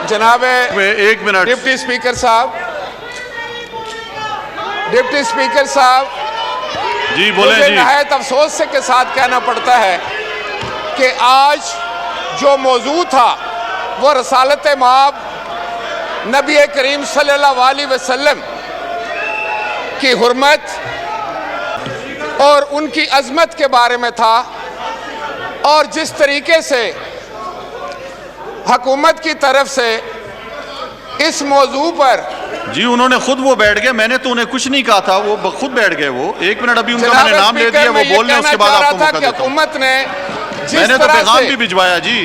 जनाब एक minute. Deputy speaker साहब, डिप्टी स्पीकर साहब, जी बोले मुझे जी। नहायत अफसोस से के साथ कहना पड़ता है कि आज जो मौजू था वो रसालत माब नबी करीम सल्लल्लाहु अलैहि वसल्लम की हुर्मत और उनकी अजमत के बारे में था, और जिस तरीके से हुकूमत की तरफ से इस मौजू पर जी उन्होंने खुद वो बैठ गए, मैंने तो उन्हें कुछ नहीं कहा था, वो खुद बैठ गए। वो एक मिनट, अभी उनका मैंने नाम ले दिया, वो बोल रहे हैं, उसके बाद आपको मौका देता हूं। हुकूमत ने मैंने तो पैगाम भी भिजवाया जी।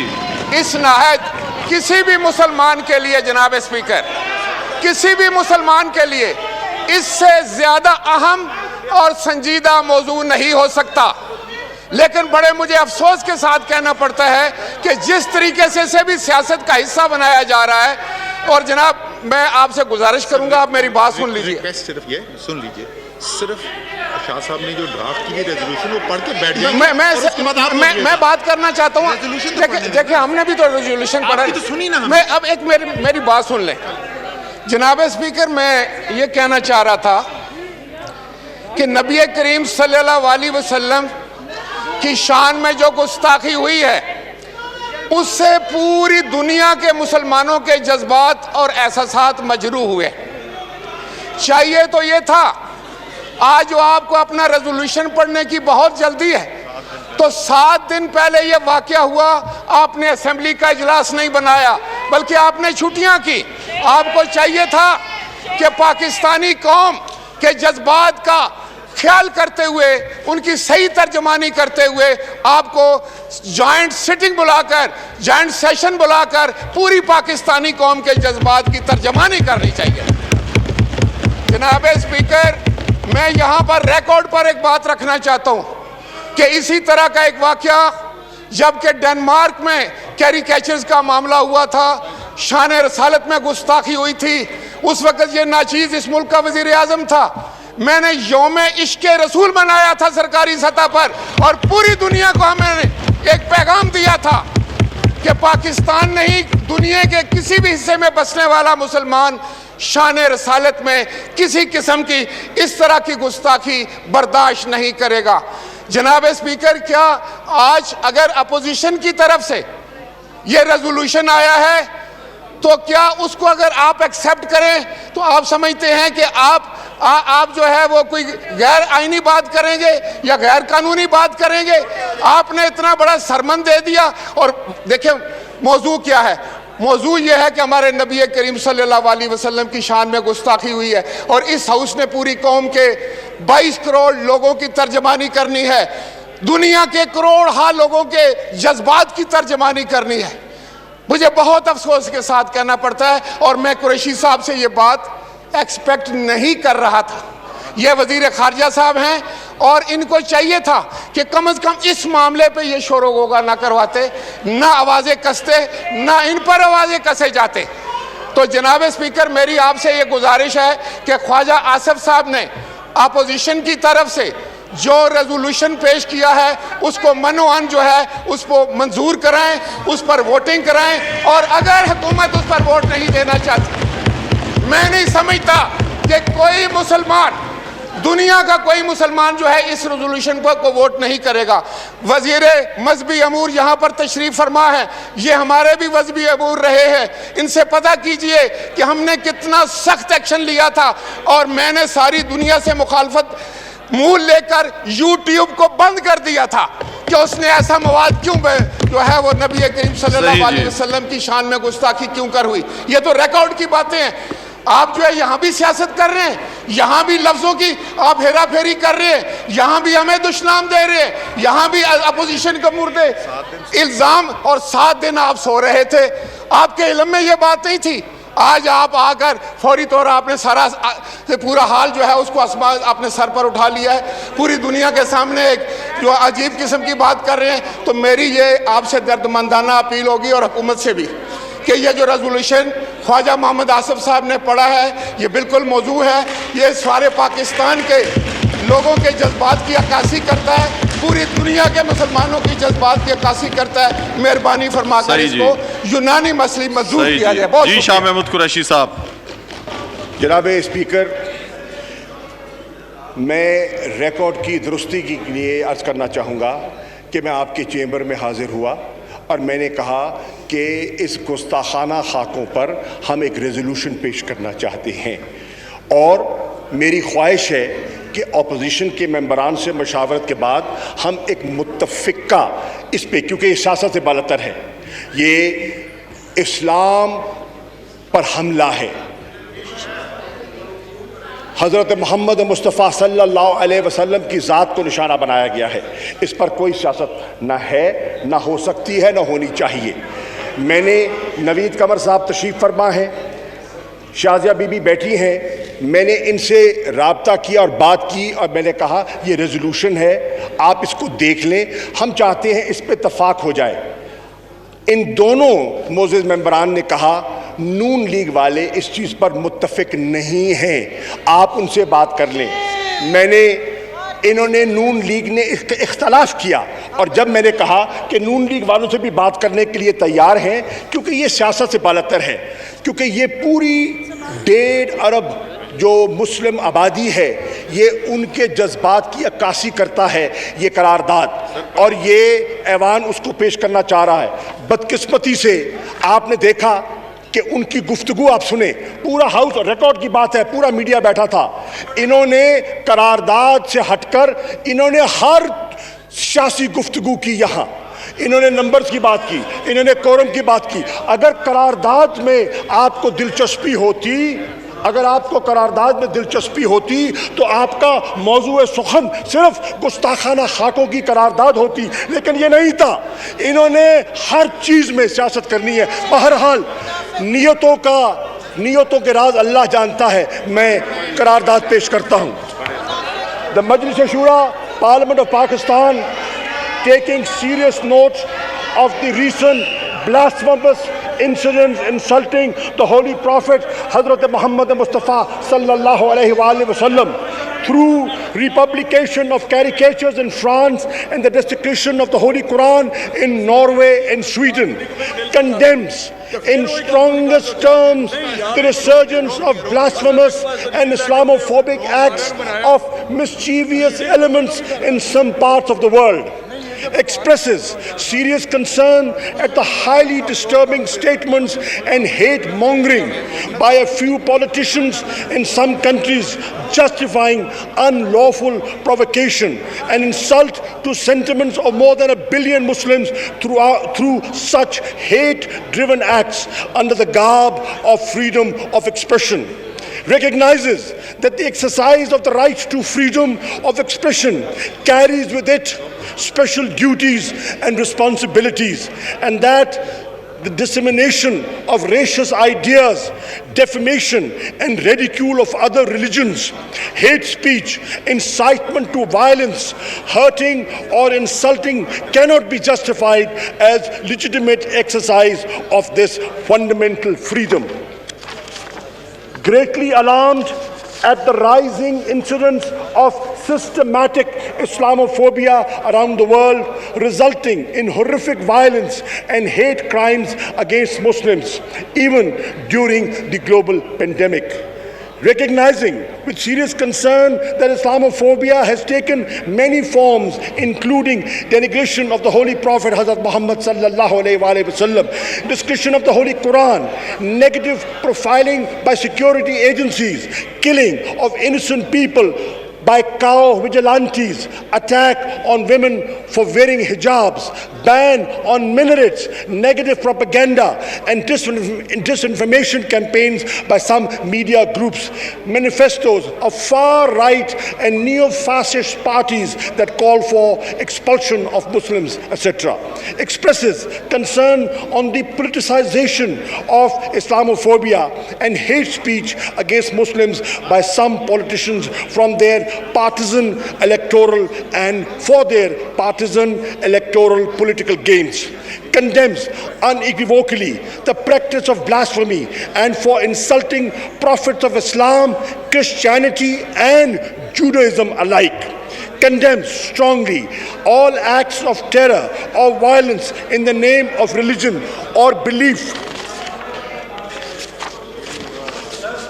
इस नहायत किसी भी मुसलमान के लिए, जनाब स्पीकर, किसी भी मुसलमान के लिए इससे ज्यादा अहम और संजीदा मौजू नहीं हो सकता। लेकिन बड़े मुझे अफसोस के साथ कहना पड़ता है कि जिस तरीके से इसे भी सियासत का हिस्सा बनाया जा रहा है। और जनाब मैं आपसे गुजारिश करूंगा, आप मेरी बात सुन लीजिए। सिर्फ ये सुन लीजिए, सिर्फ शाह साहब ने जो ड्राफ्ट की रेजोल्यूशन वो पढ़ के बैठ जाएंगे। मैं बात करना चाहता हूँ। देखिए हमने भी तो रेजोल्यूशन पढ़ा, तो सुनी ना। मैं अब एक मेरी बात सुन लें। जनाब स्पीकर, मैं ये कहना चाह रहा था कि नबी करीम सल्लल्लाहु अलैहि वसल्लम की शान में जो गुस्ताखी हुई है उससे पूरी दुनिया के मुसलमानों के जज्बात और एहसासात मजरूह हुए। चाहिए तो ये था, आज जो आपको अपना रेजोल्यूशन पढ़ने की बहुत जल्दी है, तो 7 दिन पहले ये वाकया हुआ, आपने असेंबली का इजलास नहीं बनाया बल्कि आपने छुट्टियां की। आपको चाहिए था कि पाकिस्तानी कौम के जज्बात का ख्याल करते हुए, उनकी सही तर्जमानी करते हुए आपको जॉइंट सिटिंग बुलाकर, जॉइंट सेशन बुलाकर पूरी पाकिस्तानी कौम के जज्बात की तर्जमानी करनी चाहिए। जनाब स्पीकर, मैं यहाँ पर रिकॉर्ड पर एक बात रखना चाहता हूँ कि इसी तरह का एक वाकया जबकि डेनमार्क में कैरिकेचर्स का मामला हुआ था, शान रसालत में गुस्ताखी हुई थी, उस वक्त ये नाचीज इस मुल्क का वजीर आजम था। मैंने यौम इश्क़े रसूल मनाया था सरकारी सतह पर, और पूरी दुनिया को मैंने एक पैगाम दिया था कि पाकिस्तान नहीं, दुनिया के किसी भी हिस्से में बसने वाला मुसलमान शान रसालत में किसी किस्म की इस तरह की गुस्ताखी बर्दाश्त नहीं करेगा। जनाब स्पीकर, क्या आज अगर अपोजिशन की तरफ से ये रेजोल्यूशन आया है तो क्या उसको अगर आप एक्सेप्ट करें तो आप समझते हैं कि आप जो है वो कोई गैर आईनी बात करेंगे या गैर कानूनी बात करेंगे? आपने इतना बड़ा सरमन दे दिया। और देखिए मौजू क्या है, मौजू ये है कि हमारे नबी करीम सल्लल्लाहु अलैहि वसल्लम की शान में गुस्ताखी हुई है, और इस हाउस ने पूरी कौम के 22 करोड़ लोगों की तर्जमानी करनी है, दुनिया के करोड़ हा लोगों के जज्बात की तर्जमानी करनी है। मुझे बहुत अफसोस के साथ कहना पड़ता है, और मैं कुरैशी साहब से ये बात एक्सपेक्ट नहीं कर रहा था। ये वजीर खारजा साहब हैं और इनको चाहिए था कि कम से कम इस मामले पे ये शोर गोगा ना करवाते, ना आवाज़ें कसते, ना इन पर आवाज़ें कसे जाते। तो जनाब स्पीकर, मेरी आपसे ये गुजारिश है कि ख्वाजा आसिफ साहब ने अपोजिशन की तरफ से जो रेजोल्यूशन पेश किया है उसको मनोअन जो है उसको मंजूर कराएं, उस पर वोटिंग कराएं, और अगर हुकूमत उस पर वोट नहीं देना चाहती, मैं नहीं समझता कि कोई मुसलमान, दुनिया का कोई मुसलमान जो है इस रेजोल्यूशन पर को वोट नहीं करेगा। वजीर मजहबी अमूर यहाँ पर तशरीफ फरमा है, ये हमारे भी मजहबी अमूर रहे हैं, इनसे पता कीजिए कि हमने कितना सख्त एक्शन लिया था, और मैंने सारी दुनिया से मुखालफत मूल लेकर यूट्यूब को बंद कर दिया था कि उसने ऐसा मवाद क्यों जो है वो नबी करीम सल्लल्लाहु अलैहि वसल्लम की शान में गुस्ताखी क्यों कर हुई। ये तो रिकॉर्ड की बातें हैं। आप जो है यहाँ भी सियासत कर रहे हैं, यहाँ भी लफ्जों की आप हेरा फेरी कर रहे हैं, यहाँ भी हमें दुश्मनाम दे रहे हैं, यहाँ भी अपोजिशन को मुर्दे इल्जाम, और 7 दिन आप सो रहे थे, आपके इल्म में ये बात नहीं थी। आज आप आकर फौरी तौर आपने सारा पूरा हाल जो है उसको आसमान अपने सर पर उठा लिया है, पूरी दुनिया के सामने एक जो अजीब किस्म की बात कर रहे हैं। तो मेरी ये आपसे दर्दमंदाना अपील होगी और हुकूमत से भी कि ये जो रेजोल्यूशन ख्वाजा मोहम्मद आसिफ साहब ने पढ़ा है ये बिल्कुल मौजू है, ये सारे पाकिस्तान के लोगों के जज्बात की अक्कासी करता है। पूरी दुनिया के मुसलमानों की जज्बात की अक्कासी करता है। मेहरबानी फरमाकर सही जी। इसको यूनानी मसली मंजूर सही किया जी। जाए। बहुत जी शुक्रिया। शाह महमूद कुरैशी साहब। जनाब स्पीकर, मैं रिकॉर्ड की दुरुस्ती के लिए अर्ज़ करना चाहूँगा कि मैं आपके चेंबर में हाजिर हुआ और मैंने कहा कि इस गुस्ताखाना खाकों पर हम एक रेजोल्यूशन पेश करना चाहते हैं और मेरी ख्वाहिश है कि अपोजिशन के मेंबरान से मशावरत के बाद हम एक मुत्तफ़िका इस पे, क्योंकि ये सियासत से बालतर है, ये इस्लाम पर हमला है, हज़रत मोहम्मद मुस्तफ़ा सल्लल्लाहु अलैहि वसल्लम की ज़ात को निशाना बनाया गया है। इस पर कोई सियासत ना है, ना हो सकती है, ना होनी चाहिए। मैंने नवीद कमर साहब तशरीफ़ फरमा हैं, शाज़िया बीबी बैठी हैं, मैंने इनसे राब्ता किया और बात की और मैंने कहा ये रेजोल्यूशन है, आप इसको देख लें, हम चाहते हैं इस पर इत्तफाक हो जाए। इन दोनों मोअज़्ज़िज़ मेंबरान ने कहा नून लीग वाले इस चीज़ पर मुत्तफ़िक नहीं हैं, आप उनसे बात कर लें। इन्होंने नून लीग ने इख्तलाफ किया और जब मैंने कहा कि नून लीग वालों से भी बात करने के लिए तैयार हैं, क्योंकि ये सियासत से बालतर है, क्योंकि ये पूरी 1.5 अरब जो मुस्लिम आबादी है ये उनके जज्बात की अक्कासी करता है ये करारदाद, और ये ऐवान उसको पेश करना चाह रहा है। बदकिस्मती से आपने देखा कि उनकी गुफ्तगू आप सुने, पूरा हाउस रिकॉर्ड की बात है, पूरा मीडिया बैठा था, इन्होंने करारदाद से हटकर इन्होंने हर सियासी गुफ्तगू की, यहाँ इन्होंने नंबर्स की बात की, इन्होंने कोरम की बात की। अगर करारदाद में आपको दिलचस्पी होती, अगर आपको करारदाद में दिलचस्पी होती तो आपका मौजूए सुखन सिर्फ गुस्ताखाना खाकों की करारदाद होती, लेकिन ये नहीं था। इन्होंने हर चीज़ में सियासत करनी है। बहरहाल नियतों के राज अल्लाह जानता है। मैं करारदाद पेश करता हूँ। The Majlis Shura parliament of Pakistan taking serious note of the recent blasphemous incidents insulting the Holy Prophet Hazrat Muhammad Mustafa sallallahu alaihi wasallam through republication of caricatures in France and the desecration of the Holy Quran in Norway and Sweden, condemns in strongest terms the resurgence of blasphemous and Islamophobic acts of mischievous elements in some parts of the world, expresses serious concern at the highly disturbing statements and hate mongering by a few politicians in some countries justifying unlawful provocation and insult to sentiments of more than 1 billion Muslims through such hate-driven acts under the garb of freedom of expression. Recognizes that the exercise of the right to freedom of expression carries with it special duties and responsibilities, and that the dissemination of racist ideas, defamation and ridicule of other religions, hate speech, incitement to violence, hurting or insulting cannot be justified as legitimate exercise of this fundamental freedom. Greatly alarmed at the rising incidence of systematic Islamophobia around the world, resulting in horrific violence and hate crimes against Muslims, even during the global pandemic. Recognizing with serious concern that Islamophobia has taken many forms, including denigration of the Holy Prophet Hazrat Muhammad sallallahu alaihi wasallam, discussion of the Holy Quran, negative profiling by security agencies, killing of innocent people by cow vigilantes, attack on women for wearing hijabs, ban on minarets, negative propaganda and disinformation campaigns by some media groups, manifestos of far-right and neo-fascist parties that call for expulsion of Muslims, etc. Expresses concern on the politicization of Islamophobia and hate speech against Muslims by some politicians from their partisan electoral and for their partisan electoral political gains. Condemns unequivocally the practice of blasphemy and for insulting prophets of Islam, Christianity and Judaism alike. condemns strongly all acts of terror or violence in the name of religion or belief,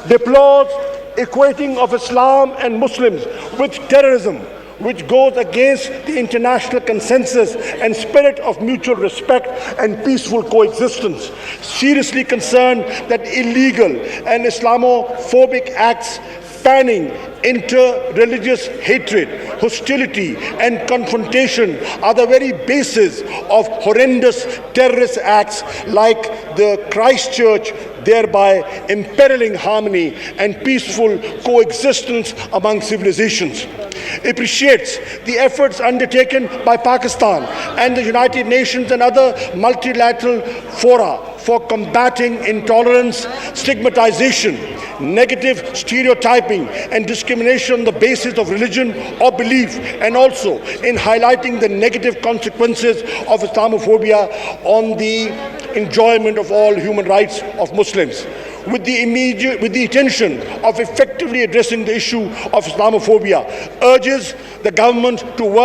deplores equating of Islam and Muslims with terrorism, which goes against the international consensus and spirit of mutual respect and peaceful coexistence. Seriously concerned that illegal and Islamophobic acts fanning inter-religious hatred, hostility and confrontation are the very basis of horrendous terrorist acts like the Christchurch, thereby imperiling harmony and peaceful coexistence among civilizations. Appreciates the efforts undertaken by Pakistan and the United Nations and other multilateral fora for combating intolerance, stigmatization, negative stereotyping and discrimination on the basis of religion or belief, and also in highlighting the negative consequences of Islamophobia on the enjoyment of all human rights of Muslims. With the intention of effectively addressing the issue of Islamophobia, urges the government to work